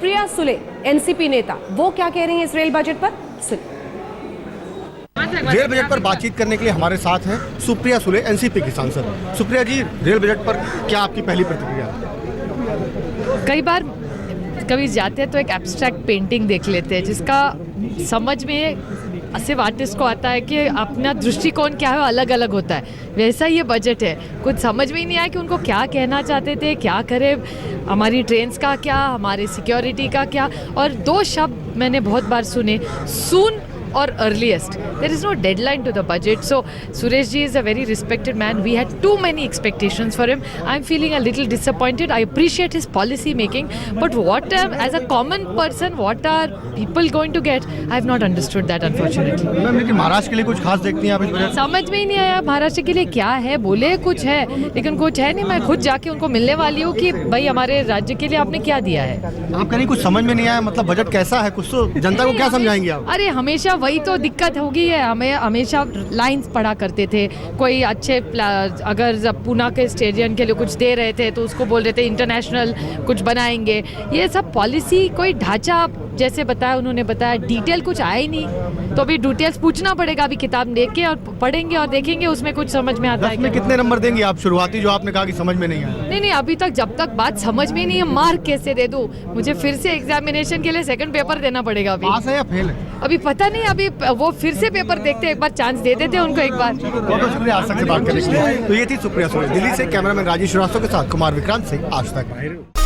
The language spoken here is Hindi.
सुप्रिया सुले एनसीपी नेता, वो क्या कह रही हैं इस रेल बजट पर, सुनिए। रेल बजट पर बातचीत करने के लिए हमारे साथ हैं सुप्रिया सुले, एनसीपी की सांसद। सुप्रिया जी, रेल बजट पर क्या आपकी पहली प्रतिक्रिया है? कई बार कभी जाते हैं तो एक एब्स्ट्रैक्ट पेंटिंग देख लेते हैं जिसका समझ में सिर्फ आर्टिस्ट को आता है कि अपना दृष्टिकोण क्या है, अलग अलग होता है। वैसा ये बजट है, कुछ समझ में ही नहीं आया कि उनको क्या कहना चाहते थे, क्या करें, हमारी ट्रेन्स का क्या, हमारे सिक्योरिटी का क्या। और दो शब्द मैंने बहुत बार सुने, सून और earliest. There is no deadline to the budget. So Suresh ji is a very respected man. We had too many expectations for him. I'm feeling a little disappointed. I appreciate his policy making, but what as a common person, what are people going to get? I have not understood that, unfortunately. Ma'am, लेकिन महाराष्ट्र के लिए कुछ खास देखती हैं आप इस बजट? समझ में ही नहीं आया महाराष्ट्र के लिए क्या है, बोले कुछ है लेकिन कुछ है नहीं. मैं खुद जाके उनको मिलने वाली हूँ कि भाई हमारे राज्य के लिए आपने क्या दिया है. आप कह रही कुछ समझ में नहीं आया, मतलब बजट कैसा है, कुछ तो जनता को क्या समझाएंगे आप? अरे हमेशा वही तो दिक्कत होगी है. हमें हमेशा लाइंस पढ़ा करते थे, कोई अच्छे अगर पूना के स्टेडियम के लिए कुछ दे रहे थे तो उसको बोल रहे थे इंटरनेशनल कुछ बनाएंगे. ये सब पॉलिसी कोई ढांचा जैसे बताया उन्होंने बताया, डिटेल कुछ आया ही नहीं. तो अभी डिटेल्स पूछना पड़ेगा, अभी किताब देख के और पढ़ेंगे और देखेंगे उसमें कुछ समझ में आता है. 10 में कितने नंबर देंगे आप शुरुआती, जो आपने कहा कि समझ में नहीं आया? नहीं, अभी तक जब तक बात समझ में नहीं है, मार्क कैसे दे दूं? मुझे फिर से एग्जामिनेशन के लिए सेकंड पेपर देना पड़ेगा. अभी पास है या फेल है? अभी पता नहीं, अभी वो फिर से पेपर देखते, एक बार चांस दे देते उनको एक बार. बहुत बहुत शुक्रिया आज तक से बात करने के लिए. तो ये थी सुप्रिया सुले. दिल्ली से कैमरामैन राजेश श्रीवास्तव के साथ कुमार विक्रांत सिंह, आज तक.